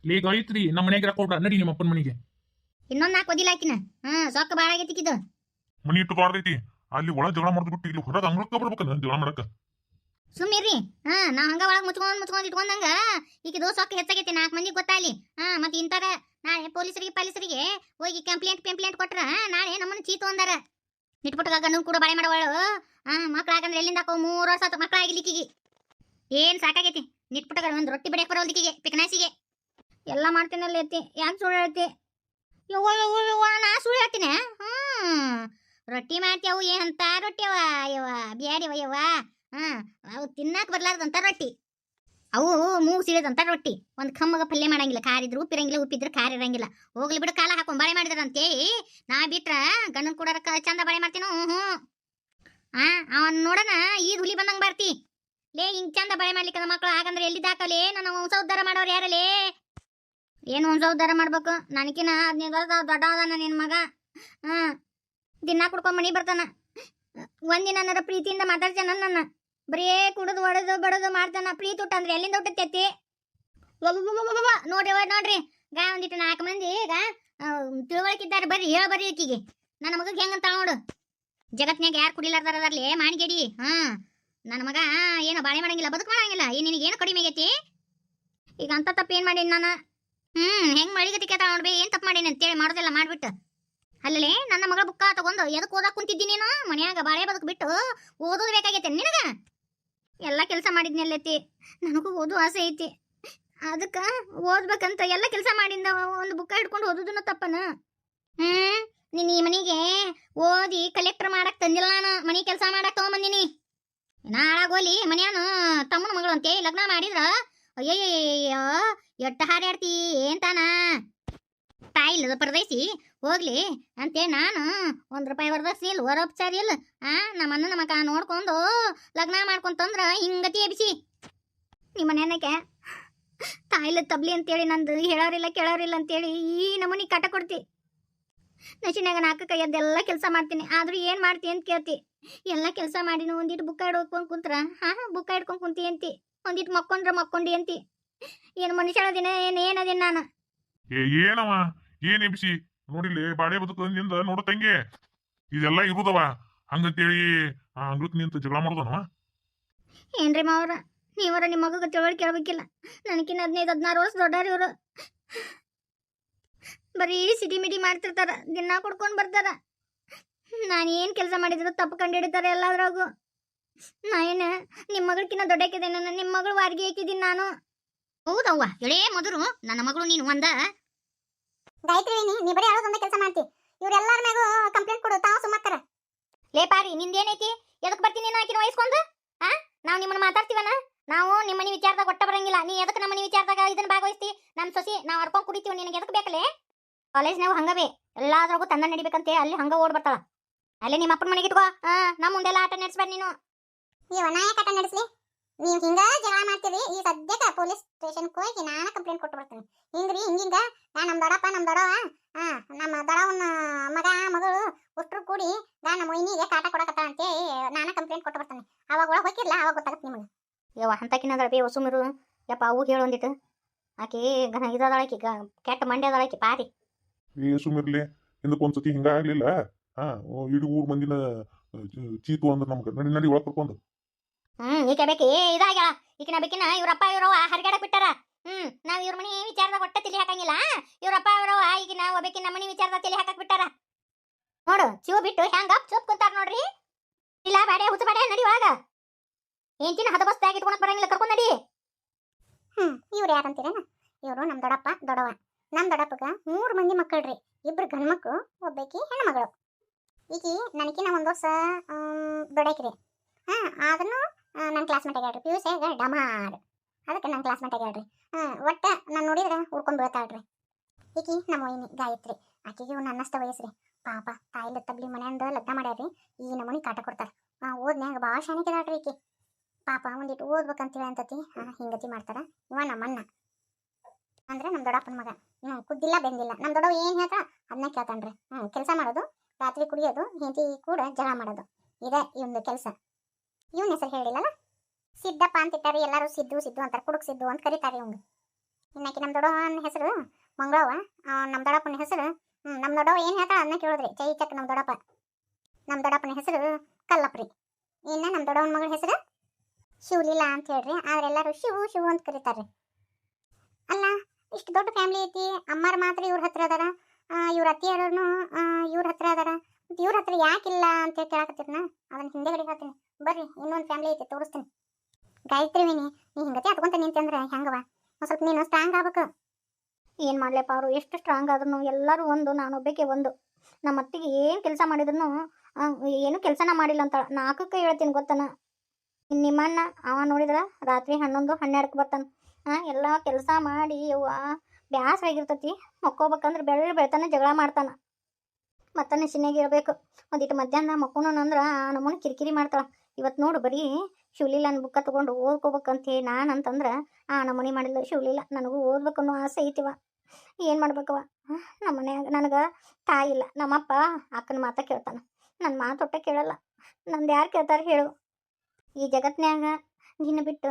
ಲೇ ಗಾಯತ್ರಿ ನಮ್ಮ ಮನೆಯಾಗ ಕೊಡ್ರ ನಡಿ ನಿಮ್ಮ ಅಪ್ಪನ ಮನೆಗೆ. ಇನ್ನೊಂದ್ ನಾಲ್ಕು ಒದಿಲ್ಲ ಹಾಕಿನ. ಸೊಕ್ಕ ಬಾಳ ಆಗೈತಿಕಿದು. ಮನಿ ಇಟ್ಟು ಬಾರ್ದೈತಿ ಅಲ್ಲಿ ಒಳ ಜಗಳ ಮಾಡ್ಬಿಟ್ಟು ಇಲ್ಲಿ ಹೊರಗೆ ಅಂಗಳಕ್ಕ ಬರ್ಬೇಕನ್ನ ಜಗಳ ಮಾಡಕ. ಸುಮ್ಮಿರಿ. ನಾವ್ ಹಂಗ ಒಳಗ್ ಮುಚ್ಕೊಂಡ್ ಇಟ್ಕೊಂಡಂಗ ಈಗಿದು ಸೊಕ್ಕ ಹೆಚ್ಚಾಗೈತಿ 4 ಮಂದಿಗೆ ಗೊತ್ತಾಗ್ಲಿ. ಮತ್ತೆ ಇಂತಾರ ನಾಳೆ ಪೊಲೀಸರಿಗೆ ಹೋಗಿ ಕಂಪ್ಲೇಂಟ್ ಕೊಟ್ರ ನಾಳೆ ನಮ್ಮನ್ನ ಚೀತು ಅಂದಾರ. ನಿಟ್ಬಿಟ್ಟಾಗ ಗಂಡು ಕೂಡ ಬಾಳೆ ಮಾಡವಳು. ಮಕ್ಳಾಗಂದ್ರೆ ಎಲ್ಲಿಂದ ಹಾಕೋ 3 ವರ್ಷ ಆತ ಮಕ್ಳಾಗಿಲಿಕ್ಕಿಗೆ. ಏನ್ ಸಾಕಾಗೈತಿ. ನಿಟ್ಬಿಟ್ಟಾಗ ಒಂದ್ ರೊಟ್ಟಿ ಬಡಿಯಕ್ ಬರೋದಿಕ್ಕಿಗೆ ಪಿಕನಾಸಿಗೆ ಎಲ್ಲ ಮಾಡ್ತೀನಲ್ಲ ಐತಿ. ಯಾಕೆ ಸುಳ್ಳು ಹೇಳ್ತಿ? ಯವ್ವ ನಾ ಸುಳ್ಳು ಹೇಳ್ತೀನಿ? ರೊಟ್ಟಿ ಮಾಡ್ತೇವು ಏನಂತ ರೊಟ್ಟಿ ಅವ ಯವ್ವ ಬ್ಯಾಡಿವ ಯವ್ವ. ಅವು ತಿನ್ನಾಕ ಬರ್ಲಾರ್ದಂತ ರೊಟ್ಟಿ, ಅವು ಮೂಗು ಸಿಡಿದಂತ ರೊಟ್ಟಿ. ಒಂದ್ ಕಮ್ಮಗ ಪಲ್ಯ ಮಾಡಂಗಿಲ್ಲ, ಖಾರಿದ್ರು ಉಪ್ಪಿರಂಗಿಲ್ಲ, ಉಪ್ಪಿದ್ರೆ ಖಾರ ಇರಂಗಿಲ್ಲ. ಹೋಗ್ಲಿ ಬಿಡು ಕಾಲ ಹಾಕೊಂಡ್ ಬಾಳೆ ಮಾಡಿದ್ರಂತೇಳಿ ನಾ ಬಿಟ್ರ ಗಂಡನ್ ಕೂಡ ಚಂದ ಬಾಳೆ ಮಾಡ್ತೀನೋ. ಅವನ್ ನೋಡೋಣ ಈದ್ ಹುಲಿ ಬಂದಂಗ ಬರ್ತಿ. ಲೇ ಹಿಂಗ್ ಚಂದ ಬಾಳೆ ಮಾಡ್ಲಿಕ್ಕದ ಮಕ್ಳು ಆಗಂದ್ರೆ ಎಲ್ಲಿದ್ದಾಕಲೇ? ನನ್ನ ವಂಶ ಉದ್ಧಾರ ಮಾಡೋರು ಯಾರಲೇ? ಏನು ವಂಶ ಉದ್ಧಾರ ಮಾಡ್ಬೇಕು? ನನಕಿನ 15 ವರ್ಷ ದೊಡ್ಡ ಅದಾನ ನಿನ್ ಮಗ. ದಿನ ಕುಡ್ಕೊಂಡ್ ಮನಿ ಬರ್ತಾನ. ಒಂದಿನ ನನ್ನ ಪ್ರೀತಿಯಿಂದ ಮಾತಾಡ್ತಾನ. ನನ್ನ ಬರೇ ಕುಡಿದು ಒಡೆದು ಬಡದು ಮಾಡ್ತಾನ. ಪ್ರೀತಿ ಊಟ ಅಂದ್ರೆ ಎಲ್ಲಿಂದ ಹುಟ್ಟೈತಿ? ನೋಡ್ರಿ ಗಾ ಒಂದಿಟ್ಟು 4 ಮಂದಿ ಈಗ ತಿಳುವಳಿಕಿದ್ದಾರೆ. ಬರ್ರಿ ಹೇಳ ಬರ್ರಿ ಈಕಿಗೆ ನನ್ನ ಮಗಗೆ ಹೆಂಗಂತ ನೋಡು. ಜಗತ್ನ್ಯಾಗ ಯಾರು ಕುಡಿಲಾರ್ದಾರದಾರ್ಲಿ ಮಾಣಿಗೇಡಿ. ನನ್ನ ಮಗ ಏನೋ ಬಾಳೆ ಮಾಡಂಗಿಲ್ಲ, ಬದುಕು ಮಾಡಂಗಿಲ್ಲ. ನಿನಗೇನು ಕಡಿಮೆ ಆಗೈತಿ? ಈಗ ಅಂತ ತಪ್ಪು ಏನ್ ಮಾಡೀನಿ ನಾನು? ಹೆಂಗ್ ಮಳಿಗತಿ ಕೇಳ್ತಾಳ ನೋಡ್ಬಿ. ಏನ್ ತಪ್ಪು ಮಾಡೀನಿ ಅಂತೇಳಿ ಮಾಡೋದೆಲ್ಲ ಮಾಡ್ಬಿಟ್ಟು. ಅಲ್ಲೇ ನನ್ನ ಮಗಳ ಬುಕ್ಕ ತಗೊಂಡು ಎದಕ್ಕೆ ಓದಾಕ್ ಕುಂತಿದ್ದೀನಿ ನೀನು? ಮನ್ಯಾಗ ಬಾಳೆ ಬದುಕು ಬಿಟ್ಟು ಓದೋದು ಬೇಕಾಗೈತೆ ನಿನಗ? ಎಲ್ಲ ಕೆಲಸ ಮಾಡಿದ್ನೆಲ್ಲೈತಿ. ನನಗೂ ಓದೋ ಆಸೆ ಐತಿ. ಅದಕ್ಕೆ ಓದ್ಬೇಕಂತ ಎಲ್ಲ ಕೆಲಸ ಮಾಡಿಂದ ಒಂದು ಬುಕ್ಕ ಹಿಡ್ಕೊಂಡು ಓದೋದನ್ನ ತಪ್ಪನ? ನೀನ್ ಈ ಮನಿಗೆ ಓದಿ ಕಲೆಕ್ಟರ್ ಮಾಡಕ್ ತಂದಿಲ್ಲ. ನಾನು ಮನಿ ಕೆಲಸ ಮಾಡಕ್ ತಗೊಂಬಂದಿನಿ. ನಾಳಾಗೋಲಿ ಮನ್ಯಾನು ತಮ್ಮನ ಮಗಳು ಅಂತೆ ಲಗ್ನ ಮಾಡಿದ್ರ ಅಯ್ಯಯ್ಯಯ್ಯೋ ಎಟ್ಟ ಹಾರಾಡ್ತಿ ಏಂತಾನ ತಾಯಿ ಇಲ್ಲದ ಪರದೇಸಿ ಹೋಗ್ಲಿ ಅಂತೇ ನಾನು 1 ರೂಪಾಯಿ ವರದಕ್ಷಿಣೆ ಇಲ್ಲ, ವರೋಪಚಾರ ಇಲ್ಲ. ನಮ್ಮ ಅಣ್ಣನ ಮಗ ನೋಡ್ಕೊಂಡು ಲಗ್ನ ಮಾಡ್ಕೊಂತಂದ್ರ ಹಿಂಗತಿ ಎಬಿಸಿ ನಿಮ್ಮ ಮನೆಯಕ್ಕೆ ತಾಯಿಲ್ಲ ತಬ್ಲಿ ಅಂತೇಳಿ ನಂದು ಹೇಳೋರಿಲ್ಲ ಕೇಳೋರಿಲ್ಲ ಅಂತೇಳಿ ಈ ನಮೂನಿ ಕಾಟ ಕೊಡ್ತಿ. ನಶಿನಾಗ 4 ಕೈಯದ್ದೆಲ್ಲ ಕೆಲಸ ಮಾಡ್ತೀನಿ. ಆದ್ರೂ ಏನ್ ಮಾಡ್ತಿ ಅಂತ ಕೇಳ್ತಿ. ಎಲ್ಲ ಕೆಲಸ ಮಾಡಿನ ಒಂದಿಟ್ಟು ಬುಕ್ಕ ಹಿಡ್ಕೊಂಡ್ ಕುಂತ್ರ ಬುಕ್ಕ ಹಿಡ್ಕೊಂಡ್ ಕುಂತಿ ಅಂತಿ. ಒಂದಿಟ್ಟು ಮಕ್ಕೊಂಡಿ ಅಂತಿ. ಏನು ಮನುಷ್ಯಳದಿನ ಏನದಿನ ನಾನು? ಏನವ ಏನ್ ಎಬ್ಸಿ ನೋಡಿಲಿ ಬಾಳೆ ಬದುಕದಿಂದ ನೋಡು ತಂಗಿ ಇದೆಲ್ಲ ಇರುದವ ಹಂಗಂತೇಳಿ ಅಂಗ್ಳಕ್ ನಿಂತ ಜಗಳ ಮಾಡುದನವ. ಏನ್ರಿ ಮಾವ್ರ, ನೀವರ ನಿಮ್ಮ ಮಗ ತಿಳುವಳಿಕೆ ಕೇಳ್ಬೇಕಿಲ್ಲ. ನನಗಿನ್ನ 15-16 ವರ್ಷ ದೊಡ್ಡಾರ ಇವರು. ಬರೀ ಸಿಡಿಮಿಡಿ ಮಾಡ್ತಿರ್ತಾರ, ದಿನ ಕುಡ್ಕೊಂಡ್ ಬರ್ತಾರ. ನಾನು ಏನ್ ಕೆಲಸ ಮಾಡಿದ್ರು ತಪ್ಪು ಕಂಡು ಹಿಡಿತಾರೆ ಎಲ್ಲಾದ್ರಾಗು. ನಾ ಏನ ನಿಮ್ಮ ಮಗಳಕಿನ್ನ ದೊಡ್ಡಕ್ಕಿದ್ದೇನೆ? ನಿಮ್ಮ ಮಗಳು ವಾರಿಗೆ ಹಾಕಿದ್ದೀನಿ ನಾನು. ಹೌದವ್ವ ಎಳೇ ಮಧುರು ನನ್ನ ಮಗಳು ನೀನು ಒಂದ ಗಾಯತ್ರಿ. ನೀ ಬರೀ ಹೇಳೋದೊಂದೇ ಕೆಲಸ ಮಾಡ್ತಿ. ಇವ್ರೆಲ್ಲಾರ ಮ್ಯಾಗೂ ಕಂಪ್ಲೇಂಟ್ ಕೊಡು ತಾವು ಸುಮ್ಮಕ್ಕರ. ಲೇ ಪಾರಿ ನಿಂದೇನೈತಿ? ಎದಕ್ ಬರ್ತೀನಿ ನೀನು ಆಕಿನ ವಯಸ್ಕೊಂದು? ನಾವು ನಿಮ್ಮನ್ನ ಮಾತಾಡ್ತೀವನ? ನಾವು ನಿಮ್ಮ ಮನೆ ವಿಚಾರದಾಗ ಒಟ್ಟ ಬರಂಗಿಲ್ಲ. ನೀ ಎದಕ್ಕೆ ನಮ್ಮ ಮನೆ ವಿಚಾರದಾಗ ಇದನ್ನ ಭಾಗವಹಿಸ್ತಿ? ನಮ್ಮ ಸೊಸಿ ನಾವು ಹರ್ಕೊಂಡ್ ಕುಡಿತೀವಿ. ನಿನಗೆ ಎದಕ್ ಬೇಕಲೇ? ಕಾಲೇಜ್ನಾಗ ಹಂಗವೇ ಎಲ್ಲಾದ್ರಾಗೂ ತಂದ ನಡಿಬೇಕಂತೆ ಅಲ್ಲಿ ಹಂಗ ಓಡ್ ಬರ್ತಾಳ. ಅಲ್ಲೇ ನಿಮ್ಮ ಅಪ್ಪನ ಮನೆಗೆ ಇಟ್ಕೋ. ನಮ್ಮ ಮುಂದೆಲ್ಲ ಆಟ ನಡೆಸ್ಬೇಡ ನೀನು. ನೀವು ನಾಯಕ ಆಟ ನಡೆಸ್ಲಿ. ನೀವು ಹಿಂಗ ಜಗಳ ಮಾಡ್ತೀರಿ. ಈ ಸದ್ಯಕ್ಕೆ ಪೊಲೀಸ್ ಸ್ಟೇಷನ್ಗೆ ಹೋಗಿ ನಾನು ಕಂಪ್ಲೇಂಟ್ ಕೊಟ್ಟು ಬರ್ತೀನಿ. ಹಿಂಗ್ರಿ ಹಿಂಗಿಂಗ ನಮ್ಮ ದೊಡ್ಡಪ್ಪ ನಮ್ಮ ದೊಡ್ಡವ ನಮ್ಮ ದೊಡ್ಡವನ ಮಗಳು ಅಷ್ಟ್ರು ಕೂಡಿ ನಮ್ಮ ಮೊಯ್ನಿಗೆ ಕಾಟ ಕೊಡಕತ್ತಾಳ ಅಂತೇಳಿ ನಾನು ಕಂಪ್ಲೇಂಟ್ ಕೊಟ್ಟು ಬರ್ತೀನಿ. ಅವಾಗ ಒಳಗೆ ಹೋಗಿರ್ಲ ಅವಾಗ ಗೊತ್ತಾಗತ್ತೆ ನಿಮಗೆ. ಯವ್ವ ಅಂತಕಿನದಳ ಬೇ ಹೊಸುಮಿರು ಯಪ್ಪ. ಅವು ಹೇಳೊಂದಿಟ್ಟು ಆಕೆ ಇದಳಾಕಿ ಕೆಟ್ಟ ಮಂಡ್ಯದಳಾಕಿ ಪಾರಿ. ಸುಮಿರ್ಲಿ ಹಿಂದಕ್ಕೊಂದ್ಸತಿ ಹಿಂಗ ಆಗ್ಲಿಲ್ಲ. ಇಡೀ ಊರ್ ಮಂದಿನ ಚೀತು ಅಂದ್ರ ನಮ್ಗ ನಡಿ ನಡಿ ಒಳಗ್ ಕರ್ಕೊಂಡು. ಈಕೆ ಬೇಕಿ ಇದಾಗ್ಯಾಳ. ಈಕಿನ ಬೇಕಿನ ಇವ್ರಪ್ಪ ಇವ್ರವ ಹರಿಗಾಡಕ್ ಬಿಟ್ಟಾರ. ನಾವ್ ಇವ್ರ ಮನಿ ವಿಚಾರದಾಗ ಒಟ್ಟ ತಲೆ ಹಾಕಂಗಿಲ್ಲ. ಇವ್ರಪ್ಪ ಇವ್ರವ ಈಗಿನ ಒಬ್ಬಕಿನ ಮನಿ ವಿಚಾರದಾಗ ತಲೆ ಹಾಕಕ್ ಬಿಟ್ಟಾರ. ನೋಡು ಚಿವ್ ಬಿಟ್ಟು ಹ್ಯಾಂಗ ಚೂಪ್ ಕುಂತಾರ ನೋಡ್ರಿ. ಇಲ್ಲ ಬಾಡೆ ಹುಚ್ಚ ಬಾಡೆ ನಡಿ ಒಳಗ. ಏಂತಿನ ಹದಬಸ್ತಾಗಿ ಇಟ್ಕೊಳಕ್ ಬರಂಗಿಲ್ಲ, ಕರ್ಕೊಂಡ್ ನಡಿ. ಇವ್ರು ಯಾರಂತೀರೇನ? ಇವ್ರು ನಮ್ ದೊಡ್ಡಪ್ಪ ದೊಡ್ಡವ. ನಮ್ ದೊಡ್ಡಪ್ಪಗ 3 ಮಂದಿ ಮಕ್ಕಳ್ರಿ. 2 ಗಂಡು ಮಕ್ಕಳು, ಒಬ್ಬಾಕಿ ಹೆಣ್ಣು ಮಗಳು. ಈಕಿ ನನಕಿನ 1 ವರ್ಷ ದೊಡ್ಡಾಕಿರಿ. ಆದ್ರೂ ನನ್ನ ಕ್ಲಾಸ್ಮೇಟ್ ಆಗ್ಯಾಳ್ರಿ. PUC ಡಮಾರ್. ಅದಕ್ಕೆ ನನ್ನ ಕ್ಲಾಸ್ಮೇಟ್ ಆಗ್ಯಾಳ್ರಿ. ಒಟ್ಟ ನಾನು ನೋಡಿದ್ರೆ ಉಳ್ಕೊಂಡ್ ಬೀಳ್ತಾಳ್ರಿ. ಈಕಿ ನಮ್ಮ ವೈನಿ ಗಾಯತ್ರಿ. ಆಕಿಗೆ ನನ್ನಷ್ಟ ವಯಸ್ಸ್ರಿ. ಪಾಪ ತಾಯಿಲ್ಲ ತಬ್ಲಿ ಮನೆಯಿಂದ ಲಗ್ನ ಮಾಡ್ಯಾರ್ರಿ. ಈ ನಮೂನಿ ಕಾಟ ಕೊಡ್ತಾರ. ಓದ್ನ್ಯಾಗ ಭಾಳ ಶಾಣಿಕೆದಾಳ್ರಿ ಈಕಿ. ಪಾಪ ಒಂದಿಟ್ಟು ಓದ್ಬೇಕಂತೇಳಿ ಅಂತತಿ ಹಿಂಗತಿ ಮಾಡ್ತಾರ. ಇವ ನಮ್ಮಣ್ಣ ಅಂದ್ರೆ ನಮ್ಮ ದೊಡ್ಡಪ್ಪನ ಮಗ. ಕುದ್ದಿಲ್ಲ ಬೆಂದಿಲ್ಲ. ನಮ್ಮ ದೊಡ್ಡವ ಏನ್ ಹೇಳ್ತಾ ಅದನ್ನ ಕೇಳ್ತಾನ್ರಿ. ಕೆಲಸ ಮಾಡೋದು, ರಾತ್ರಿ ಕುಡಿಯೋದು, ಹೆಂಡತಿ ಕೂಡ ಜಗಳ ಮಾಡೋದು, ಇದೇ ಇವಂದು ಕೆಲಸ. ಇವನ ಹೆಸರು ಹೇಳಿಲ್ಲಲ್ಲ, ಸಿದ್ದಪ್ಪ ಅಂತಿಟ್ಟಾರಿ. ಎಲ್ಲರೂ ಸಿದ್ದು ಸಿದ್ದು ಅಂತಾರೆ. ಕುಡುಕ್ ಸಿದ್ದು ಅಂತ ಕರೀತಾರೆ ಇವಂಗ. ಇನ್ನಾಕಿ ನಮ್ಮ ದೊಡ್ಡವನ ಹೆಸರು ಮಂಗಳವ, ನಮ್ಮ ದೊಡ್ಡಪ್ಪನ ಹೆಸರು ನಮ್ಮ ದೊಡ್ಡವ ಏನು ಹೇಳ್ತಾಳ ಅದನ್ನ ಕೇಳಿದ್ರಿ ಚೈ ಚಕ್ ನಮ್ಮ ದೊಡ್ಡಪ್ಪ. ನಮ್ಮ ದೊಡ್ಡಪ್ಪನ ಹೆಸರು ಕಲ್ಲಪ್ರಿ. ಇನ್ನು ನಮ್ಮ ದೊಡ್ಡವನ ಮಗಳ ಹೆಸರು ಶಿವಲೀಲಾ ಅಂತ ಹೇಳ್ರಿ, ಆದ್ರೆ ಎಲ್ಲರೂ ಶಿವು ಶಿವು ಅಂತ ಕರೀತಾರ್ರಿ. ಅಲ್ಲ, ಇಷ್ಟು ದೊಡ್ಡ ಫ್ಯಾಮಿಲಿ ಐತಿ, ಅಮ್ಮಾರು ಮಾತ್ರ ಇವ್ರ ಹತ್ರ ಅದಾರ, ಇವ್ರ ಅತ್ತಿಯರನು ಇವ್ರ ಹತ್ರ ಅದಾರ, ಮತ್ತು ಇವ್ರ ಹತ್ರ ಯಾಕಿಲ್ಲ ಅಂತ ಕೇಳಕತ್ತೀರನ, ಅದನ್ನ ಹಿಂದೆಗಡೆ ಹೇಳ್ತೀನಿ. ಬರ್ರಿ, ಇನ್ನೊಂದು ಫ್ಯಾಮಿಲಿ ಐತಿ ತೋರಿಸ್ತೀನಿ. ಗಾಯತ್ರಿ ವಿನಿ, ನೀ ಹಿಂಗತಿ ಹತ್ಕೊಂತ ನಿಂತಂದ್ರೆ ಹೆಂಗವ? ಒಂದು ಸ್ವಲ್ಪ ನೀನು ಸ್ಟ್ರಾಂಗ್ ಆಗ್ಬೇಕು. ಏನು ಮಾಡ್ಲಪ್ಪ, ಅವರು ಎಷ್ಟು ಸ್ಟ್ರಾಂಗ್ ಆದ್ರೂ ಎಲ್ಲರೂ ಒಂದು, ನಾನೊಬ್ಬಕ್ಕೆ ಒಂದು. ನಮ್ಮ ಅತ್ತಿಗೆ ಏನು ಕೆಲಸ ಮಾಡಿದ್ರು ಏನು ಕೆಲಸನ ಮಾಡಿಲ್ಲ ಅಂತ ನಾಲ್ಕಕ್ಕೆ ಹೇಳ್ತೀನಿ ಗೊತ್ತನ. ನಿಮ್ಮಣ್ಣ ಅವ ನೋಡಿದ್ರ ರಾತ್ರಿ 11, 12ಕ್ಕೆ ಬರ್ತಾನೆ. ಎಲ್ಲ ಕೆಲಸ ಮಾಡಿ ಅವ್ವ ಬ್ಯಾಸರ ಆಗಿರ್ತತಿ. ಮಕ್ಕೋಬೇಕಂದ್ರೆ ಬೆಳ್ತಾನೆ ಜಗಳ ಮಾಡ್ತಾನೆ. ಮತ್ತೆ ನೆಸಿನಾಗ ಇರಬೇಕು. ಒಂದಿಟ್ಟು ಮಧ್ಯಾಹ್ನ ಮಕ್ಕೋಣ ಅಂದ್ರೆ ನಮ್ಮನ್ನ ಕಿರಿಕಿರಿ ಮಾಡ್ತಾಳೆ. ಇವತ್ತು ನೋಡು ಬರೀ ಶಿವಲೀಲನ ಬುಕ್ಕ ತೊಗೊಂಡು ಓದ್ಕೋಬೇಕಂತ ನಾನು ಅಂತಂದ್ರೆ ನಮ್ಮನೆ ಮಾಡಿಲ್ಲ ಶಿವಲೀಲ. ನನಗೂ ಓದ್ಬೇಕು ಅನ್ನೋ ಆಸೆ ಐತಿವ. ಏನು ಮಾಡ್ಬೇಕವ? ನಮ್ಮ ಮನ್ಯಾಗ ನನಗೆ ತಾಯಿ ಇಲ್ಲ. ನಮ್ಮಪ್ಪ ಅಕ್ಕನ ಮಾತ ಕೇಳ್ತಾನೆ, ನನ್ನ ಮಾತು ಒಟ್ಟೆ ಕೇಳಲ್ಲ. ನಂದು ಯಾರು ಕೇಳ್ತಾರೆ ಹೇಳು? ಈ ಜಗತ್ನ್ಯಾಗ ನಿನ್ನ ಬಿಟ್ಟು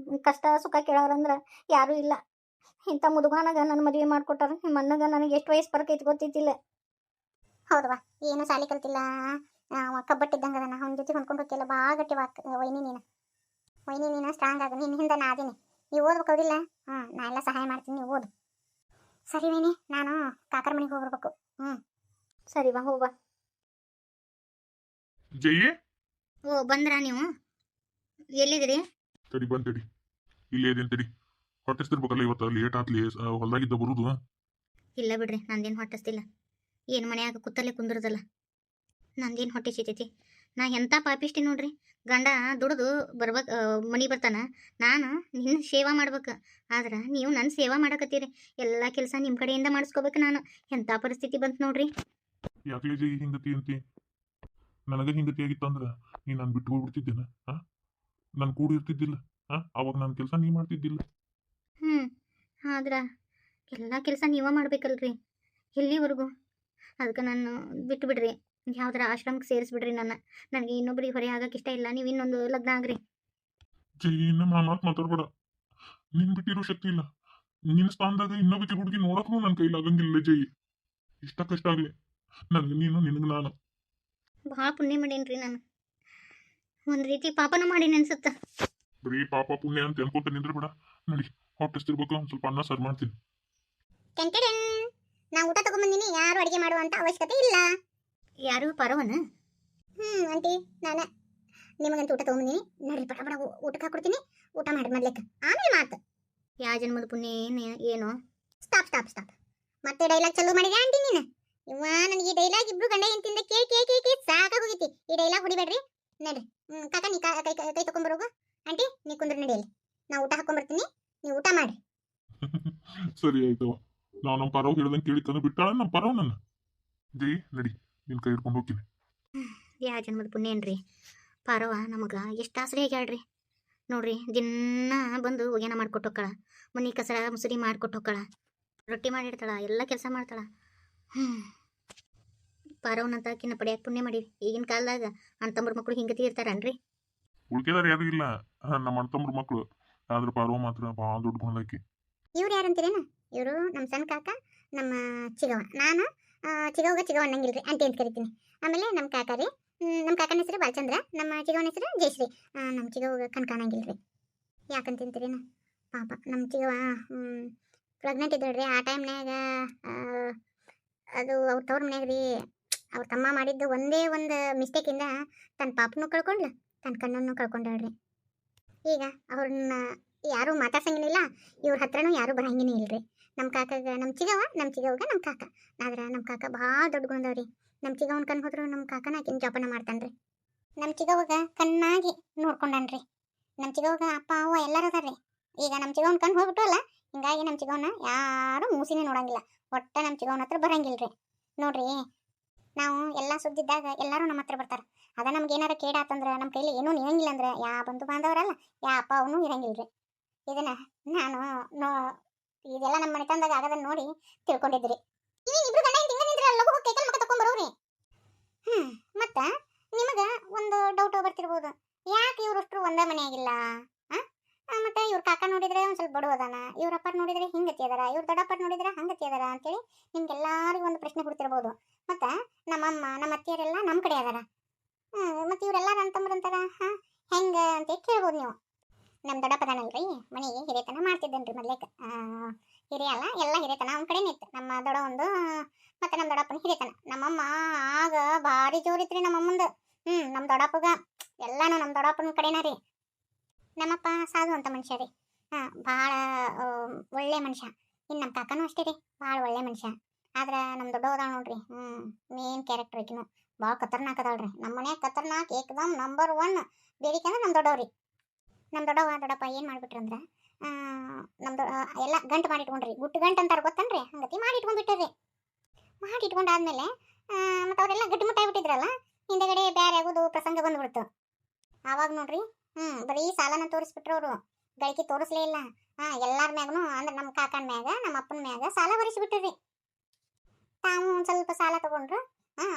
ನನ್ನ ಕಷ್ಟ ಸುಖ ಕೇಳೋರಂದ್ರೆ ಯಾರೂ ಇಲ್ಲ. ಇಂಥ ಮುದುಗಾನಾಗ ನನ್ನ ಮದುವೆ ಮಾಡಿಕೊಟ್ಟಾರ. ನಿಮ್ಮ ಅಣ್ಣಗೆ ನನಗೆ ಎಷ್ಟು ವಯಸ್ಸು ಬರಕೈತಿ ಗೊತ್ತಿದ್ದಿಲ್ಲ. ಹೌದವಾ, ಏನು ಸಾಲಿ ಕಲ್ತಿಲ್ಲ, ಕಬ್ಬಟ್ಟಿದ್ದಂಗೆ ಅದನ್ನ ಅವನ ಜೊತೆ ಹೊಂದ್ಕೊಂಡು ಹೋಗಿಲ್ಲ. ಭಾಳ ಗಟ್ಟಿ ವೈನಿ ನೀನು ಸ್ಟ್ರಾಂಗ್ ಆಗ. ನಿನ್ನ ಹಿಂದೆ ನಾ ಅದೀನಿ. ನೀವು ಓದ್ಬೇಕೌದಿಲ್ಲ? ನಾ ಎಲ್ಲ ಸಹಾಯ ಮಾಡ್ತೀನಿ, ನೀವು ಓದು. ಸರಿ ವೈನಿ, ನಾನು ಕಾಕರ ಮನೆಗೆ ಹೋಗ್ಬರ್ಬೇಕು. ಸರಿ ಬಾ, ಹೋಗ್ಬಾ. ಜೈ, ಓ ಬಂದ್ರಾ ನೀವು? ಎಲ್ಲಿದ್ದೀರಿ? ತಡಿ ಬಂತಡಿ, ಇಲ್ಲೇ ಇದೀನಿ ತಡಿ. ಹೊಟ್ಟಿಸ್ತಿರ್ಬೇಕಲ್ಲ ಇವತ್ತು, ಲೇಟ್ ಆತ್ಲಿ ಹೊಲ್ದಾಗಿದ್ದ ಬರುದು. ಇಲ್ಲ ಬಿಡ್ರಿ, ನಂದೇನು ಹೊಟ್ಟಿಸ್ತಿಲ್ಲ. ಏನು ಮನ್ಯಾಗ ಕೂತಲ್ಲೇ ಕುಂದಿರೋದಲ್ಲ, ನಂದೇನು ಹೊಟ್ಟೆ ಸಿತೈತಿ. ನಾ ಎಂಥ ಪಾಪಿಷ್ಟಿ ನೋಡ್ರಿ. ಗಂಡ ದುಡಿದು ಬರ್ಬೇಕು, ಮನೆ ಬರ್ತಾನ, ನಾನು ನಿನ್ನ ಸೇವಾ ಮಾಡ್ಬೇಕು. ಆದ್ರೆ ನೀವು ನನ್ನ ಸೇವಾ ಮಾಡಕತ್ತೀರಿ. ಎಲ್ಲ ಕೆಲಸ ನಿಮ್ಮ ಕಡೆಯಿಂದ ಮಾಡಿಸ್ಕೋಬೇಕು ನಾನು. ಎಂಥ ಪರಿಸ್ಥಿತಿ ಬಂತು ನೋಡ್ರಿ. ಯಾಕಲೇ ಜೈ ಹಿಂಗತಿ ಅಂತಿ? ನನಗೆ ಹಿಂಗತಿ ಆಗಿತ್ತಂದ್ರ ನೀ ನಾನು ಬಿಟ್ಟು ಹೋಗ್ಬಿಡ್ತಿದ್ದೇನ? ನಾನು ಕೂಡ ಇರ್ತಿದ್ದಿಲ್ಲ. ಅವಾಗ ನನ್ನ ಕೆಲಸ ನೀ ಮಾಡ್ತಿದ್ದಿಲ್ಲ. ಆದ್ರೆ ಎಲ್ಲ ಕೆಲಸ ನೀವೇ ಮಾಡ್ಬೇಕಲ್ರಿ, ಎಲ್ಲಿವರೆಗೂ? ಅದಕ್ಕೆ ನಾನು ಬಿಟ್ಟು ಬಿಡ್ರಿ, ಯಾವ್ದಾರ ಆಶ್ರಮಕ್ಕೆ ಸೇರಿಸ್ಬಿಡ್ರಿ. ನನಗೆ ಇನ್ನೊಬ್ರಿಗೆ ಹೊರೆ ಆಗಕ್ಕೆ ಇಷ್ಟ ಇಲ್ಲ. ನೀವು ಇನ್ನೊಂದು ಲಗ್ನ ಆಗ್ರಿ. ಜೈ, ನಮ್ಮ ಮಾತು ಮಾತಾಡ್ಬೇಡ. ನಿನ್ ಬಿಟ್ಟಿರೋ ಶಕ್ತಿ ಇಲ್ಲ. ನಿನ್ನ ಸ್ಥಾನದಾಗ ಇನ್ನೊಬ್ಬಕ್ಕೆ ಹುಡುಗಿ ನೋಡಕ್ಕೂ ನನ್ನ ಕೈಲಿ ಆಗಂಗಿಲ್ಲ ಜೈ. ಇಷ್ಟ ಕಷ್ಟ ಆಗ್ಲಿ, ನನಗೆ ನೀನು, ನಿನಗೆ ನಾನು. ಭಾಳ ಪುಣ್ಯ ಮಾಡೀನ್ರಿ ನಾನು. ಒಂದು ರೀತಿ ಪಾಪನೂ ಮಾಡೀನಿ ಅನ್ಸುತ್ತ. ಬರೀ ಪಾಪ ಪುಣ್ಯ ಅಂತ ಅನ್ಕೊಂತ ನಿಂದ್ರೆ ಬೇಡ. ನಡಿ, ಹೊಟ್ಟಿಸ್ತಿರ್ಬೇಕು, ಒಂದು ಸ್ವಲ್ಪ ಅನ್ನ ಸಾರು ಮಾಡ್ತೀನಿ. ನಾ ಊಟ ತಗೊಂಬಂದಿನಿ, ಯಾರು ಅಡಿಗೆ ಮಾಡುವಂತ ಅವಶ್ಯಕತೆ ಇಲ್ಲ. ಯಾರು ಪರವನ? ಆಂಟಿ, ನಾನ ನಿಮಗಂತ ಊಟ ತಗೊಂಬಂದಿನಿ. ನಡ್ರಿ ಬಡ ಬಡ ಊಟಕ್ಕೆ ಹಾಕೊಡ್ತೀನಿ. ಊಟ ಮಾಡಿ ಮೊದ್ಲೇಕ, ಆಮೇಲೆ ಮಾತು. ಯಾವ ಜನ್ಮದ ಪುಣ್ಯ ಏನು? Stop stop stop. ಮತ್ತೆ ಡೈಲಾಗ್ ಚಾಲೂ ಮಾಡಿದೆ ಆಂಟಿ ನೀನು. ಇವ್ವ, ನನಗೆ ಈ ಡೈಲಾಗ್ ಇಬ್ರು ಗಂಡ ಹೆಂಡತಿಯಿಂದ ಕೇಳಿ ಕೇಳಿ ಕೇಳಿ ಕೇಳಿ ಸಾಕಾಗೋಗೈತಿ. ಈ ಡೈಲಾಗ್ ಹೊಡಿಬೇಡ್ರಿ. ನಡ್ರಿ, ಕಾಕ ನೀ ಕೈ ತಗೊಂಬರೋಗು. ಆಂಟಿ ನೀ ಕುಂದ್ರ ನಡಿಯಲ್ಲಿ, ನಾ ಊಟ ಹಾಕೊಂಡ್ಬರ್ತೀನಿ, ನೀವು ಊಟ ಮಾಡ್ರಿ. ಸರಿ ಆಯ್ತವ. ನಾವು ನಮ್ಮ ಪರವ್ ಹೇಳ್ದಂಗೆ ಕೇಳಿ ತಂದು ಬಿಟ್ಟಾಳ ನಮ್ಮ ಪರವ್ ನನ್ನ. ಜೈ, ನಡಿ, ನಿನ್ ಕೈ ಹಿಡ್ಕೊಂಡು ಹೋಗ್ತೀನಿ. ಯಾವ ಜನ್ಮದ ಪುಣ್ಯ ಏನ್ರಿ. ಪಾರವ ನಮಗೆ ಎಷ್ಟು ಆಸರೆ ಆಗ್ಯಾಳ್ರಿ ನೋಡ್ರಿ. ದಿನ ಬಂದು ಒಗ್ಯಾನ ಮಾಡ್ಕೊಟ್ಟು ಹೋಕ್ಕಳ, ಮನೆ ಕಸ ಮುಸುರಿ ಮಾಡ್ಕೊಟ್ಟು ಹೋಕ್ಕಳ, ರೊಟ್ಟಿ ಮಾಡಿಡ್ತಾಳ, ಎಲ್ಲ ಕೆಲಸ ಮಾಡ್ತಾಳ. ಪಾರವನಂತ ಆಕಿನ ಪಡೆಯಕ್ಕೆ ಪುಣ್ಯ ಮಾಡೀವಿ. ಈಗಿನ ಕಾಲದಾಗ ಅಣ್ತಂಬ್ರ ಮಕ್ಕಳು ಹಿಂಗತಿ ಇರ್ತಾರನ್ರಿ? ಉಳ್ಕೆದಾರ ಯಾರು ಇಲ್ಲ, ನಮ್ಮ ಅಣ್ತಂಬ್ರ ಮಕ್ಕಳು. ಆದ್ರೆ ಪಾರ್ವ ಮಾತ್ರ ಭಾಳ ದೊಡ್ಡ ಗುಣದಾಕಿ. ಇವ್ರು ಯಾರಂತೀರೇನು? ಇವರು ನಮ್ಮ ಸಣ್ಣ ಕಾಕ, ನಮ್ಮ ಚಿಗವ. ನಾನು ಚಿಗವ ಅನ್ನಂಗಿಲ್ರಿ, ಆಂಟಿ ಅಂತ ಕರಿತೀನಿ. ಆಮೇಲೆ ನಮ್ಮ ಕಾಕ ರೀ, ನಮ್ಮ ಕಾಕನ ಹೆಸರು ಬಾಲಚಂದ್ರ, ನಮ್ಮ ಚಿಗವನ ಹೆಸರು ಜಯಶ್ರೀ. ನಮ್ಮ ಚಿಗವ ಕಣ್ಕಾಣಂಗಿಲ್ರಿ. ಯಾಕಂತಿಂತೀರೇನು? ಪಾಪ ನಮ್ಮ ಚಿಗವ ಪ್ರೆಗ್ನೆಂಟ್ ಇದ್ದಾಳ್ರಿ. ಆ ಟೈಮ್ನಾಗ ಅದು ಅವ್ರ ತವ್ರ ಮನ್ಯಾಗ ರೀ, ಅವ್ರ ತಮ್ಮ ಮಾಡಿದ್ದು ಒಂದೇ ಒಂದು ಮಿಸ್ಟೇಕಿಂದ ತನ್ನ ಪಾಪನೂ ಕಳ್ಕೊಂಡ್ಲ, ತನ್ನ ಕಣ್ಣನ್ನು ಕಳ್ಕೊಂಡಾಳ್ರಿ. ಈಗ ಅವ್ರನ್ನ ಯಾರೂ ಮಾತಾಡ್ಸಂಗಿಲ್ಲ, ಇವ್ರ ಹತ್ರನೂ ಯಾರೂ ಬರಂಗಿನೇ ಇಲ್ರಿ. ನಮ್ಮ ಕಾಕಾಗ ನಮ್ಮ ಚಿಗವ್ಗ ನಮ್ಮ ಕಾಕ. ಆದ್ರೆ ನಮ್ಮ ಕಾಕ ಭಾಳ ದೊಡ್ಡ ಗುಣದವ್ರಿ. ನಮ್ಮ ಚಿಗವನ ಕಣ್ಣು ಹೋದ್ರು ನಮ್ಮ ಕಾಕನ ಆಕಿನ ಜೋಪಾನ ಮಾಡ್ತಾನ್ರಿ. ನಮ್ಮ ಚಿಗವ್ಗ ಕಣ್ಣಾಗಿ ನೋಡ್ಕೊಂಡಾನ್ರಿ. ನಮ್ಮ ಚಿಗವ್ಗ ಅಪ್ಪ ಅವ್ವ ಎಲ್ಲರೂ ಅದಾರ್ರಿ. ಈಗ ನಮ್ಮ ಚಿಗವನ ಕಣ್ಣು ಹೋಗ್ಬಿಟ್ಟು ಅಲ್ಲ, ಹಿಂಗಾಗಿ ನಮ್ಮ ಚಿಗವನ ಯಾರೂ ಮೂಸಿನೇ ನೋಡಂಗಿಲ್ಲ. ಒಟ್ಟ ನಮ್ಮ ಚಿಗವನ ಹತ್ರ ಬರಂಗಿಲ್ರಿ. ನೋಡ್ರಿ, ನಾವು ಎಲ್ಲ ಸುದ್ದಿದ್ದಾಗ ಎಲ್ಲರೂ ನಮ್ಮ ಹತ್ರ ಬರ್ತಾರೆ. ಅದ ನಮ್ಗೆ ಏನಾರ ಕೇಡಾತಂದ್ರೆ ನಮ್ಮ ಕೈಲಿ ಏನೂ ನಿರಂಗಿಲ್ಲ ಅಂದ್ರೆ ಯಾ ಬಂಧು ಬಾಂಧವರಲ್ಲ, ಯಾ ಅಪ್ಪ ಅವನು ಇರಂಗಿಲ್ರಿ. ಇದನ್ನ ನಾನು ಇದೆಲ್ಲ ನಮ್ಮ ಮನೆತನದಾಗ ಆಗೋದನ್ನ ನೋಡಿ ತಿಳ್ಕೊಂಡಿದ್ರಿ. ಇಬ್ರು ಗಂಡ ಹೆಂಡತಿ ಹಿಂಗ ನಿಂತ್ರ ಲಗು ಹೋಗಿ ಕೈಕಾಲು ಮುಖ ತಕೊಂಡ್ಬರೋರಿ. ಮತ್ತ ನಿಮಗ ಒಂದು ಡೌಟ್ ಬರ್ತಿರ್ಬೋದು, ಯಾಕೆ ಇವ್ರಷ್ಟು ಒಂದೇ ಮನೆ ಆಗಿಲ್ಲ? ಮತ್ತೆ ಇವ್ರ ಕಾಕ ನೋಡಿದ್ರೆ ಒಂದ್ ಸ್ವಲ್ಪ ಬಡವ ಅದಾನ, ಇವ್ರ ಅಪ್ಪಾರ್ ನೋಡಿದ್ರೆ ಹಿಂಗತಿ ಅದಾರ, ಇವ್ರ ದೊಡ್ಡಪ್ಪರ್ ನೋಡಿದ್ರೆ ಹಂಗತಿ ಅದಾರ ಅಂತೇಳಿ ನಿಮ್ಗೆಲ್ಲಾರಿಗೂ ಒಂದು ಪ್ರಶ್ನೆ ಹುಡ್ತಿರ್ಬೋದು. ಮತ್ತೆ ನಮ್ಮಮ್ಮ ನಮ್ಮ ಅತ್ತಿಯರೆಲ್ಲ ನಮ್ಮ ಕಡೆ ಅದಾರ. ಮತ್ತೆ ಇವರೆಲ್ಲ ನನ್ನ ತಮ್ಮರಂತಾರ ಹೆಂಗ ಅಂತ ಕೇಳ್ಬೋದು ನೀವು. ನಮ್ಮ ದೊಡ್ಡಪ್ಪ ಅದಾನಲ್ರಿ ಮನೆಗೆ ಹಿರೇತನ ಮಾಡ್ತಿದ್ದೇನ್ರಿ ಮೊದ್ಲೇಕ. ಹಿರಿಯ ಅಲ್ಲ, ಎಲ್ಲ ಹಿರೇತನ ಅವ್ನ ಕಡೆನೇ ಇತ್ತು. ನಮ್ಮ ದೊಡ್ಡ ಒಂದು ಮತ್ತೆ ನಮ್ಮ ದೊಡ್ಡಪ್ಪನ ಹಿರೇತನ. ನಮ್ಮಮ್ಮ ಆಗ ಭಾರಿ ಜೋರಿತ್ರಿ ನಮ್ಮಮ್ಮಂದು. ನಮ್ಮ ದೊಡ್ಡಪ್ಪಗ ಎಲ್ಲಾನು ನಮ್ಮ ದೊಡ್ಡಪ್ಪನ ಕಡೆನ ರೀ. ನಮ್ಮಪ್ಪ ಸಾಧು ಅಂತ ಮನುಷ್ಯ ರೀ. ಭಾಳ ಒಳ್ಳೆ ಮನುಷ್ಯ. ಇನ್ನು ನಮ್ಮ ಕಾಕನೂ ಅಷ್ಟೇ ರೀ, ಭಾಳ ಒಳ್ಳೆ ಮನುಷ್ಯ. ಆದ್ರೆ ನಮ್ಮ ದೊಡ್ಡವ ಅದಾಳ ನೋಡ್ರಿ, ಮೇನ್ ಕ್ಯಾರೆಕ್ಟರ್ ಆಕಿನು ಭಾಳ ಖತರ್ನಾಕ್ ಅದಾಳ್ರಿ. ನಮ್ಮ ಮನ್ಯಾಗ ಖತರ್ನಾಕ್ ಏಕದಮ್ ನಂಬರ್ 1 ಬೇಡಿಕೆ ಅಂದ್ರೆ ನಮ್ಮ ದೊಡ್ಡವ್ರಿ. ನಮ್ಮ ದೊಡ್ಡಪ್ಪ ಏನು ಮಾಡ್ಬಿಟ್ರಂದ್ರೆ ನಮ್ದು ಎಲ್ಲ ಗಂಟು ಮಾಡಿಟ್ಕೊಂಡ್ರಿ. ಗುಟ್ಟು ಗಂಟು ಅಂತಾರೆ ಗೊತ್ತನ್ರಿ, ಹಂಗತಿ ಮಾಡಿಟ್ಕೊಂಡ್ಬಿಟ್ರಿ. ಮಾಡಿಟ್ಕೊಂಡಾದ್ಮೇಲೆ ಮತ್ತು ಅವರೆಲ್ಲ ಗಟ್ಟಿಮುಟ್ಟಾಗ್ಬಿಟ್ಟಿದ್ರಲ್ಲ, ಹಿಂದಗಡೆ ಬ್ಯಾರೆ ಆಗೋದು ಪ್ರಸಂಗ ಬಂದ್ಬಿಡ್ತು. ಆವಾಗ ನೋಡ್ರಿ ಬರೀ ಸಾಲನ ತೋರಿಸ್ಬಿಟ್ರು ಅವರು, ಗಳಿಕೆ ತೋರಿಸ್ಲೇ ಇಲ್ಲ. ಎಲ್ಲಾರ ಮ್ಯಾಗನು ಅಂದ್ರೆ ನಮ್ಮ ಕಾಕನ ಮ್ಯಾಗ ನಮ್ಮ ಅಪ್ಪನ ಮ್ಯಾಗ ಸಾಲ ಭರಿಸಿಬಿಟ್ರಿ. ತಾವು ಒಂದು ಸ್ವಲ್ಪ ಸಾಲ ತಗೊಂಡ್ರು.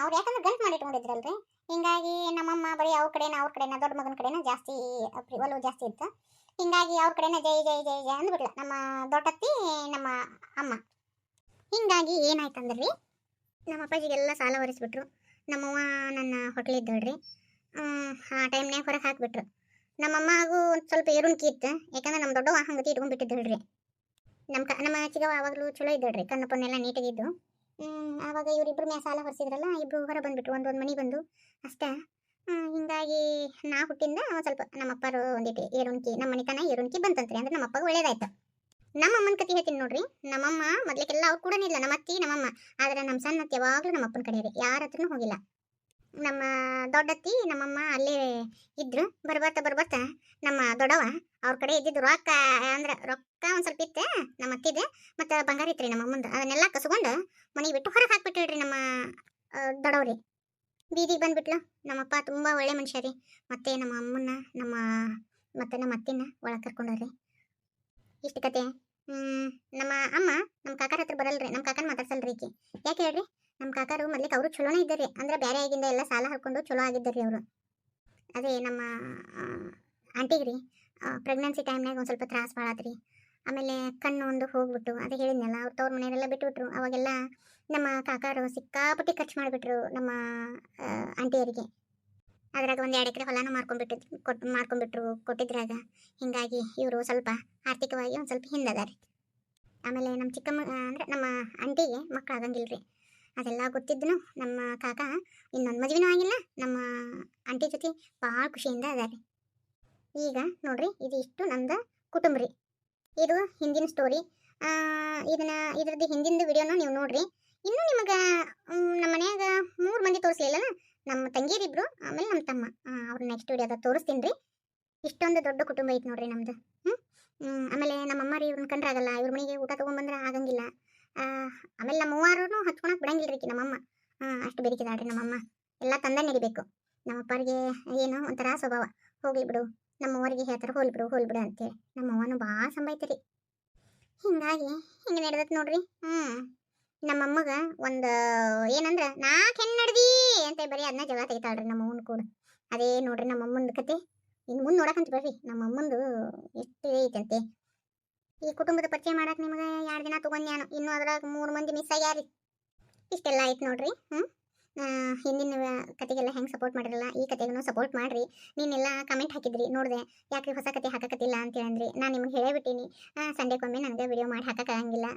ಅವ್ರು ಯಾಕಂದ್ರೆ ಗಂಟು ಮಾಡಿಟ್ಕೊಂಡಿದ್ರಲ್ರಿ, ಹಿಂಗಾಗಿ ನಮ್ಮಮ್ಮ ಬರೀ ಅವ್ರ ಕಡೆನ ದೊಡ್ಡ ಮಗನ ಕಡೆನ ಜಾಸ್ತಿ ಒಲವು ಜಾಸ್ತಿ ಇತ್ತು. ಹಿಂಗಾಗಿ ಅವ್ರ ಕಡೆನ ಜೈ ಜೈ ಜೈ ಜೈ ಅಂದ್ಬಿಟ್ಲ ನಮ್ಮ ದೊಡ್ಡತ್ತಿ ನಮ್ಮ ಅಮ್ಮ. ಹಿಂಗಾಗಿ ಏನಾಯ್ತಂದ್ರಿ, ನಮ್ಮ ಅಪ್ಪಾಜಿಗೆಲ್ಲ ಸಾಲ ಹೊರಿಸ್ಬಿಟ್ರು. ನಮ್ಮವ್ವ ನನ್ನ ಹೊಟ್ಲಿದ್ದಳ್ರಿ. ಆ ಟೈಮ್ನಾಗ ಹೊರಗೆ ಹಾಕ್ಬಿಟ್ರು. ನಮ್ಮಮ್ಮ ಹಾಗೂ ಒಂದು ಸ್ವಲ್ಪ ಏರುಣ್ಕಿ ಇತ್ತು, ಯಾಕಂದ್ರೆ ನಮ್ಮ ದೊಡ್ಡವ ಹಂಗತಿ ಇಟ್ಕೊಂಡ್ಬಿಟ್ಟಿದ್ದಳ್ರಿ. ನಮ್ಮ ಚಿಗವ ಆವಾಗಲೂ ಚಲೋ ಇದ್ದಳ್ರಿ, ಕಣ್ಣು ಪಣ್ಣೆಲ್ಲ ನೀಟಾಗಿದ್ದು. ಆವಾಗ ಇವರಿಬ್ಬರ ಮ್ಯಾಗ ಸಾಲ ಹೊರಿಸಿದ್ರಲ್ಲ, ಇಬ್ಬರು ಹೊರ ಬಂದ್ಬಿಟ್ರು, ಒಂದೊಂದು ಮನೆ ಬಂದು ಅಷ್ಟೇ. ಹಿಂಗಾಗಿ ನಾ ಹುಟ್ಟಿಂದ ಒಂದು ಸ್ವಲ್ಪ ನಮ್ಮ ಅಪ್ಪರು ಒಂದಿಟ್ಟು ಏರುಣ್ಕಿ, ನಮ್ಮ ಮನೆತನ ಏರುಣ್ಕಿ ಬಂತಂತ್ರಿ. ಅಂದ್ರೆ ನಮ್ಮ ಅಪ್ಪಗೆ ಒಳ್ಳೇದಾಯ್ತು. ನಮ್ಮ ಅಮ್ಮನ ಕತೆ ಹೇಳ್ತೀನಿ ನೋಡ್ರಿ. ನಮ್ಮಮ್ಮ ಮೊದ್ಲಿಗೆಲ್ಲ ಅವ್ರು ಕೂಡ ಇಲ್ಲ, ನಮ್ಮ ಅತ್ತಿ ನಮ್ಮಮ್ಮ. ಆದ್ರೆ ನಮ್ಮ ಸಣ್ಣ ಅತ್ತಿ ಯಾವಾಗಲೂ ನಮ್ಮ ಅಪ್ಪನ ಕಡೆ ರೀ, ಯಾರ ಹತ್ರನೂ ಹೋಗಿಲ್ಲ. ನಮ್ಮ ದೊಡ್ಡತ್ತಿ ನಮ್ಮಮ್ಮ ಅಲ್ಲೇ ಇದ್ರು. ಬರ್ಬರ್ತಾ ನಮ್ಮ ದೊಡ್ಡವ ಅವ್ರ ಕಡೆ ಇದ್ದಿದ್ದು ರೊಕ್ಕ ಒಂದು ಸ್ವಲ್ಪ ಇತ್ತು ನಮ್ಮ ಅತ್ತಿದೆ, ಮತ್ತು ಬಂಗಾರ ಇತ್ತು ರೀ ನಮ್ಮ ಅಮ್ಮಂದು. ಅದನ್ನೆಲ್ಲ ಕಸ್ಕೊಂಡು ಮನೆಗೆ ಬಿಟ್ಟು ಹೊರಗೆ ಹಾಕ್ಬಿಟ್ರಿ ನಮ್ಮ ದೊಡ್ಡವ್ರಿ. ಬೀದಿಗೆ ಬಂದ್ಬಿಟ್ಲು. ನಮ್ಮಪ್ಪ ತುಂಬ ಒಳ್ಳೆ ಮನುಷ್ಯ ರೀ. ಮತ್ತೆ ನಮ್ಮ ಅಮ್ಮನ್ನ ನಮ್ಮ ಅತ್ತಿನ ಒಳಗೆ ಕರ್ಕೊಂಡ್ರಿ. ಇಷ್ಟು ಕತೆ. ನಮ್ಮ ಅಮ್ಮ ನಮ್ಮ ಕಾಕರ ಹತ್ರ ಬರಲ್ರಿ, ನಮ್ಮ ಕಾಕನ ಮಾತಾಡ್ಸಲ್ರಿ ಈಕಿ. ಯಾಕೆ ಹೇಳ್ರಿ, ನಮ್ಮ ಕಾಕರು ಮೊದ್ಲಿಕ್ಕೆ ಅವರು ಚಲೋನೇ ಇದ್ದಾರೆ. ಅಂದ್ರೆ ಬೇರೆ ಆಗಿಂದ ಎಲ್ಲ ಸಾಲ ಹಾಕೊಂಡು ಚಲೋ ಆಗಿದ್ದಾರೆ ಅವರು. ಅದೇ ನಮ್ಮ ಆಂಟಿಗೆ ರೀ ಪ್ರೆಗ್ನೆನ್ಸಿ ಟೈಮ್ನಾಗ ಒಂದು ಸ್ವಲ್ಪ ತ್ರಾಸ ಭಾಳಾತ್ರಿ. ಆಮೇಲೆ ಕಣ್ಣು ಒಂದು ಹೋಗ್ಬಿಟ್ಟು, ಅದೇ ಹೇಳಿದ್ನಲ್ಲ, ಅವ್ರ ತವ್ರ ಮನೆಯಲ್ಲೆಲ್ಲ ಬಿಟ್ಟುಬಿಟ್ರು. ಅವಾಗೆಲ್ಲ ನಮ್ಮ ಕಾಕರು ಸಿಕ್ಕಾಪಟ್ಟಿ ಖರ್ಚು ಮಾಡಿಬಿಟ್ರು ನಮ್ಮ ಆಂಟಿಯರಿಗೆ. ಅದ್ರಾಗ ಒಂದು 2 ಎಕರೆ ಹೊಲನೂ ಮಾರ್ಕೊಂಡ್ಬಿಟ್ರು ಕೊಟ್ಟಿದ್ರಾಗ. ಹಿಂಗಾಗಿ ಇವರು ಸ್ವಲ್ಪ ಆರ್ಥಿಕವಾಗಿ ಒಂದು ಸ್ವಲ್ಪ ಹಿಂದದಾರಿ. ಆಮೇಲೆ ನಮ್ಮ ಚಿಕ್ಕಮ್ಮ ಅಂದರೆ ನಮ್ಮ ಆಂಟಿಗೆ ಮಕ್ಕಳು ಆಗಂಗಿಲ್ಲ ರೀ. ಅದೆಲ್ಲ ಗೊತ್ತಿದ್ದನು ನಮ್ಮ ಕಾಕ ಇನ್ನೊಂದು ಮದುವೆನೂ ಆಗಿಲ್ಲ. ನಮ್ಮ ಆಂಟಿ ಜೊತೆ ಭಾಳ ಖುಷಿಯಿಂದ ಅದಾರೆ. ಈಗ ನೋಡ್ರಿ, ಇದು ಇಷ್ಟು ನಮ್ದು ಕುಟುಂಬ ರೀ. ಇದು ಹಿಂದಿನ ಸ್ಟೋರಿ. ಇದ್ರದ್ದು ಹಿಂದಿಂದು ವಿಡಿಯೋನ ನೀವು ನೋಡ್ರಿ. ಇನ್ನು ನಿಮಗೆ ನಮ್ಮ ಮನ್ಯಾಗ 3 ಮಂದಿ ತೋರಿಸ್ಲಿಲ್ಲ, ನಮ್ಮ ತಂಗಿಯರಿಬ್ರು, ಆಮೇಲೆ ನಮ್ಮ ತಮ್ಮ. ಅವ್ರ ನೆಕ್ಸ್ಟ್ ವಿಡಿಯೋದಾಗ ತೋರಿಸ್ತೀನಿ ರೀ. ಇಷ್ಟೊಂದು ದೊಡ್ಡ ಕುಟುಂಬ ಐತೆ ನೋಡ್ರಿ ನಮ್ದು. ಆಮೇಲೆ ನಮ್ಮಮ್ಮ ರೀ ಇವ್ರನ್ನ ಕಂಡ್ರಾಗಲ್ಲ, ಇವ್ರ ಮನೆಗೆ ಊಟ ತೊಗೊಂಬಂದ್ರೆ ಆಗಂಗಿಲ್ಲ. ಆಮೇಲೆ ನಮ್ಮ ಅವ್ವಾರೂ ಹಚ್ಕೊಳಕ್ಕೆ ಬಿಡಂಗಿಲ್ಲ ರೀ ನಮ್ಮಮ್ಮ. ಅಷ್ಟು ಬೆರಿಕಿದಾಳ್ರಿ ನಮ್ಮಮ್ಮ. ಎಲ್ಲ ತಂದ ನಡಿಬೇಕು. ನಮ್ಮಪ್ಪರಿಗೆ ಏನೋ ಒಂಥರ ಸ್ವಭಾವ, ಹೋಗ್ಲಿ ಬಿಡು, ನಮ್ಮವ್ವರಿಗೆ ಹೇಳ್ತಾರೆ ಹೋಗ್ಲಿ ಬಿಡು ಅಂತೇಳಿ. ನಮ್ಮವ್ವನೂ ಭಾಳ ಸಂಬಾಯ್ತೀರಿ. ಹಿಂಗಾಗಿ ಹಿಂಗೆ ನಡೆದತ್ ನೋಡ್ರಿ. ನಮ್ಮಮ್ಮಗ ಒಂದು ಏನಂದ್ರೆ 4 ಹೆಣ್ಣು ನಡ್ದಿ ಅಂತ ಬರೀ ಅದನ್ನ ಜಗಳ ತೆಗಿತಾಳ್ರಿ ನಮ್ಮಮ್ಮನ ಕೂಡ. ಅದೇ ನೋಡ್ರಿ ನಮ್ಮಮ್ಮಂದು ಕತೆ. ಇನ್ನು ಮುಂದೆ ನೋಡಕಂತ ಬರ್ರಿ ನಮ್ಮಮ್ಮಂದು ಎಷ್ಟು ಐತಂತೆ. ಈ ಕುಟುಂಬದ ಪರಿಚಯ ಮಾಡಕ್ಕೆ ನಿಮಗೆ 2 ದಿನ ತೊಗೊಂಡ್ಯಾನು. ಇನ್ನೂ ಅದ್ರಾಗ 3 ಮಂದಿ ಮಿಸ್ ಆಗ್ಯಾರಿ. ಇಷ್ಟೆಲ್ಲ ಆಯ್ತು ನೋಡ್ರಿ. ಹಿಂದಿನ ಕತೆಗೆಲ್ಲ ಹೆಂಗೆ ಸಪೋರ್ಟ್ ಮಾಡಿರಲ್ಲ, ಈ ಕತೆಗೂ ಸಪೋರ್ಟ್ ಮಾಡಿರಿ. ನೀನೆಲ್ಲ ಕಮೆಂಟ್ ಹಾಕಿದ್ರಿ, ನೋಡಿದೆ ಯಾಕೆ ಹೊಸ ಕತೆ ಹಾಕಕತ್ತಿಲ್ಲ ಅಂತೇಳಂದ್ರಿ. ನಾನು ನಿಮ್ಗೆ ಹೇಳಿಬಿಟ್ಟಿನಿ, ಸಂಡೇಕೊಮ್ಮೆ ನನಗೆ ವಿಡಿಯೋ ಮಾಡಿ ಹಾಕೋಕ್ಕಾಗಂಗಿಲ್ಲ.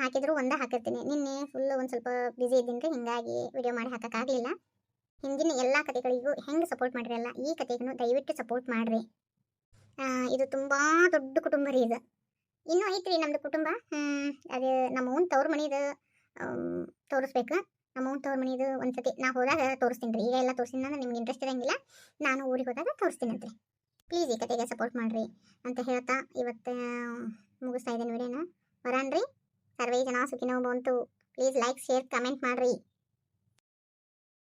ಹಾಕಿದ್ರು ಒಂದೇ ಹಾಕಿರ್ತೀನಿ. ನಿನ್ನೆ ಫುಲ್ಲು ಒಂದು ಸ್ವಲ್ಪ ಬ್ಯುಸಿ ಇದ್ದೀನಿ ರೀ, ಹಿಂಗಾಗಿ ವಿಡಿಯೋ ಮಾಡಿ ಹಾಕೋಕ್ಕಾಗಲಿಲ್ಲ. ಹಿಂದಿನ ಎಲ್ಲ ಕತೆಗಳಿಗೂ ಹೆಂಗೆ ಸಪೋರ್ಟ್ ಮಾಡಿರಲ್ಲ, ಈ ಕತೆಗೂ ದಯವಿಟ್ಟು ಸಪೋರ್ಟ್ ಮಾಡಿರಿ. ಇದು ತುಂಬ ದೊಡ್ಡ ಕುಟುಂಬ ರೀ ಇದು. ಇನ್ನೂ ಐತ್ರಿ ನಮ್ಮದು ಕುಟುಂಬ. ಅದು ನಮ್ಮ ಓನ್ ತವ್ರ ಮನೆದು ತೋರಿಸ್ಬೇಕು. ನಮ್ಮ ಓನ್ ತವ್ರ ಮನೆದು ಒಂದ್ಸತಿ ನಾ ಹೋದಾಗ ತೋರಿಸ್ತೀನಿ ರೀ. ಈಗ ಎಲ್ಲ ತೋರಿಸ್ತೀನಿ ಅಂದ್ರೆ ನಿಮ್ಗೆ ಇಂಟ್ರೆಸ್ಟ್ ಇರೋಂಗಿಲ್ಲ. ನಾನು ಊರಿಗೆ ಹೋದಾಗ ತೋರಿಸ್ತೀನಂತೆ. ಪ್ಲೀಸ್ ಈ ಕತೆಗೆ ಸಪೋರ್ಟ್ ಮಾಡಿರಿ ಅಂತ ಹೇಳ್ತಾ ಇವತ್ತು ಮುಗಿಸ್ತಾ ಇದ್ದೀನಿ ವಿಡಿಯೋನ. ಬರಾನ್ರಿ. ಸರ್ವೇ ಜನ ಸುಖಿನೋ ಬಂತು. ಪ್ಲೀಸ್ ಲೈಕ್, ಶೇರ್, ಕಮೆಂಟ್ ಮಾಡಿರಿ.